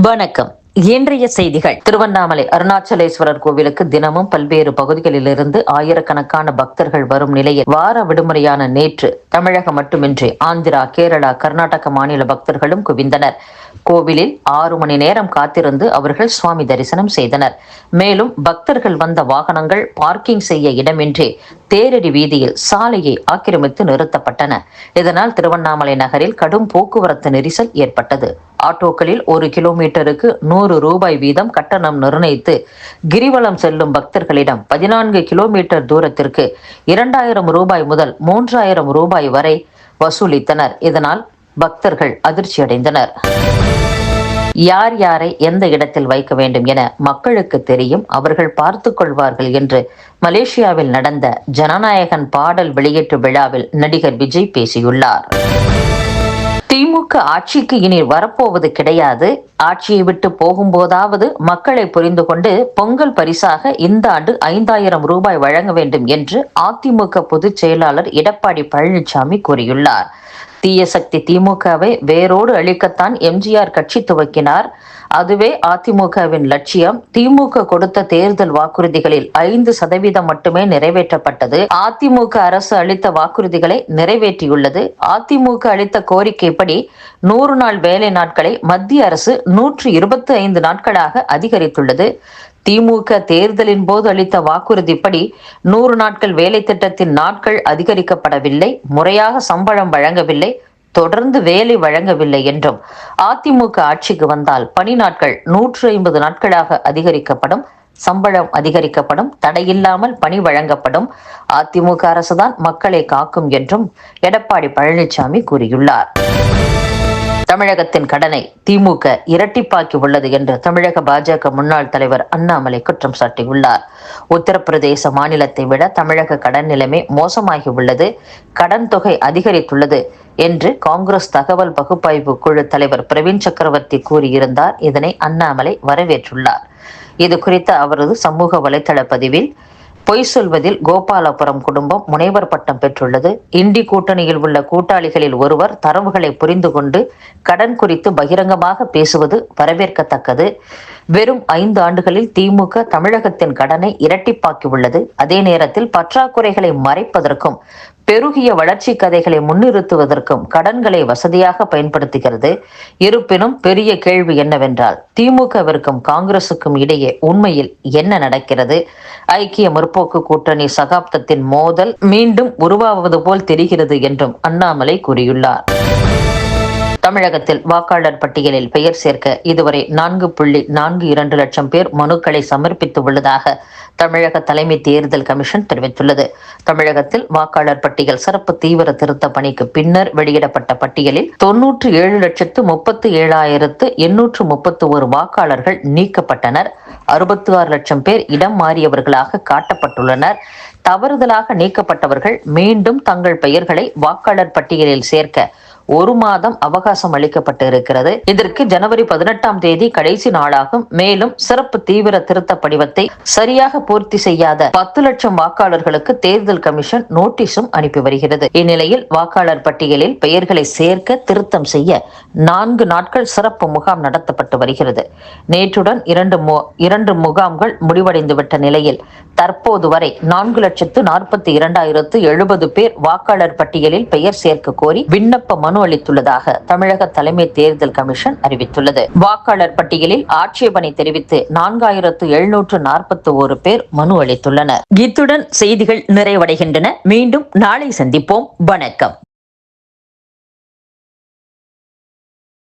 வணக்கம். இன்றைய செய்திகள். திருவண்ணாமலை அருணாச்சலேஸ்வரர் கோவிலுக்கு தினமும் பல்வேறு பகுதிகளிலிருந்து ஆயிரக்கணக்கான பக்தர்கள் வரும் நிலையில் வார விடுமுறையான நேற்று தமிழகம் மட்டுமின்றி ஆந்திரா, கேரளா, கர்நாடக மாநில பக்தர்களும் குவிந்தனர். கோவிலில் 6 மணி நேரம் காத்திருந்து அவர்கள் சுவாமி தரிசனம் செய்தனர். மேலும் பக்தர்கள் வந்த வாகனங்கள் பார்க்கிங் செய்ய இடமின்றி தேரடி வீதியில் சாலையை ஆக்கிரமித்து நிறுத்தப்பட்டன. இதனால் திருவண்ணாமலை நகரில் கடும் போக்குவரத்து நெரிசல் ஏற்பட்டது. ஆட்டோக்களில் 1 கிலோமீட்டருக்கு 100 ரூபாய் வீதம் கட்டணம் நிர்ணயித்து கிரிவலம் செல்லும் பக்தர்களிடம் 14 கிலோமீட்டர் தூரத்திற்கு 2000 ரூபாய் முதல் 3000 ரூபாய் வரை வசூலித்தனர். இதனால் பக்தர்கள் அதிர்ச்சியடைந்தனர். யார் யாரை எந்த இடத்தில் வைக்க வேண்டும் என மக்களுக்கு தெரியும், அவர்கள் பார்த்துக் கொள்வார்கள் என்று மலேசியாவில் நடந்த ஜனநாயகன் பாடல் வெளியீட்டு விழாவில் நடிகர் விஜய் பேசியுள்ளார். திமுக ஆட்சிக்கு இனி வரப்போவது கிடையாது. ஆட்சியை விட்டு போகும்போதாவது மக்களை புரிந்து கொண்டு பொங்கல் பரிசாக இந்த ஆண்டு 5000 ரூபாய் வழங்க வேண்டும் என்று அதிமுக பொதுச் செயலாளர் எடப்பாடி பழனிசாமி கூறியுள்ளார். தீய சக்தி திமுகவை வேரோடு அழிக்கத்தான் எம்ஜிஆர் கட்சி துவக்கினார். அதுவே அதிமுகவின் லட்சியம். திமுக கொடுத்த தேர்தல் வாக்குறுதிகளில் 5% மட்டுமே நிறைவேற்றப்பட்டது. அதிமுக அரசு அளித்த வாக்குறுதிகளை நிறைவேற்றியுள்ளது. அதிமுக அளித்த கோரிக்கைப்படி 100 நாள் வேலை நாட்களை மத்திய அரசு 125 நாட்களாக அதிகரித்துள்ளது. திமுக தேர்தலின் போது அளித்த வாக்குறுதிப்படி 100 நாட்கள் வேலை திட்டத்தின் நாட்கள் அதிகரிக்கப்படவில்லை, முறையாக சம்பளம் வழங்கவில்லை, தொடர்ந்து வேலை வழங்கவில்லை என்றும், அதிமுக ஆட்சிக்கு வந்தால் பணி நாட்கள் 150 நாட்களாக அதிகரிக்கப்படும், சம்பளம் அதிகரிக்கப்படும், தடையில்லாமல் பணி வழங்கப்படும், அதிமுக அரசுதான் மக்களை காக்கும் என்றும் எடப்பாடி பழனிசாமி கூறியுள்ளார். தமிழகத்தின் கடனை திமுக இரட்டிப்பாக்கி உள்ளது என்று தமிழக பாஜக முன்னாள் தலைவர் அண்ணாமலை குற்றம் சாட்டியுள்ளார். உத்தரப்பிரதேச மாநிலத்தை விட தமிழக கடன் நிலைமை மோசமாகி உள்ளது, கடன் தொகை அதிகரித்துள்ளது என்று காங்கிரஸ் தகவல் பகுப்பாய்வு குழு தலைவர் பிரவீன் சக்கரவர்த்தி கூறியிருந்தார். இதனை அண்ணாமலை வரவேற்றுள்ளார். இது குறித்த அவரது சமூக வலைதள பதிவில், பொய் சொல்வதில் கோபாலபுரம் குடும்பம் முனைவர் பட்டம் பெற்றுள்ளது. இண்டி கூட்டணியில் உள்ள கூட்டாளிகளில் ஒருவர் தரவுகளை புரிந்து கொண்டு கடன் குறித்து பகிரங்கமாக பேசுவது வரவேற்கத்தக்கது. வெறும் 5 ஆண்டுகளில் திமுக தமிழகத்தின் கடனை இரட்டிப்பாக்கி உள்ளது. அதே நேரத்தில் பற்றாக்குறைகளை மறைப்பதற்கும் பெருகிய வளர்ச்சி கதைகளை முன்னிறுத்துவதற்கும் கடன்களை வசதியாக பயன்படுத்துகிறது. இருப்பினும் பெரிய கேள்வி என்னவென்றால், திமுகவிற்கும் காங்கிரசுக்கும் இடையே உண்மையில் என்ன நடக்கிறது? ஐக்கிய முற்போக்கு கூட்டணி சகாப்தத்தின் மோதல் மீண்டும் உருவாவது போல் தெரிகிறது என்றும் அண்ணாமலை கூறியுள்ளார். தமிழகத்தில் வாக்காளர் பட்டியலில் பெயர் சேர்க்க இதுவரை 4.42 லட்சம் பேர் மனுக்களை சமர்ப்பித்து உள்ளதாக தமிழக தலைமை தேர்தல் கமிஷன் தெரிவித்துள்ளது. தமிழகத்தில் வாக்காளர் பட்டியல் சிறப்பு தீவிர திருத்த பணிக்கு பின்னர் வெளியிடப்பட்ட பட்டியலில் 97,37,831 வாக்காளர்கள் நீக்கப்பட்டனர். 66 லட்சம் பேர் இடம் மாறியவர்களாக காட்டப்பட்டுள்ளனர். தவறுதலாக நீக்கப்பட்டவர்கள் மீண்டும் தங்கள் பெயர்களை வாக்காளர் பட்டியலில் சேர்க்க 1 மாதம் அவகாசம் அளிக்கப்பட்டு இருக்கிறது. இதற்கு ஜனவரி 18ஆம் தேதி கடைசி நாளாகும். மேலும் சிறப்பு தீவிர திருத்த படிவத்தை சரியாக பூர்த்தி செய்யாத 10 லட்சம் வாக்காளர்களுக்கு தேர்தல் கமிஷன் நோட்டீஸும் அனுப்பி வருகிறது. இந்நிலையில் வாக்காளர் பட்டியலில் பெயர்களை சேர்க்க திருத்தம் செய்ய 4 நாட்கள் சிறப்பு முகாம் நடத்தப்பட்டு வருகிறது. நேற்றுடன் 2 முகாம்கள் முடிவடைந்துவிட்ட நிலையில் தற்போது வரை 4,42,070 பேர் வாக்காளர் பட்டியலில் பெயர் சேர்க்க கோரி விண்ணப்ப மனு அளித்துள்ளதாக தமிழக தலைமை தேர்தல் கமிஷன் அறிவித்துள்ளது. வாக்காளர் பட்டியலில் ஆட்சேபனை தெரிவித்து 4,741 பேர் மனு அளித்துள்ளனர். இத்துடன் செய்திகள் நிறைவடைகின்றன. மீண்டும் நாளை சந்திப்போம். வணக்கம்.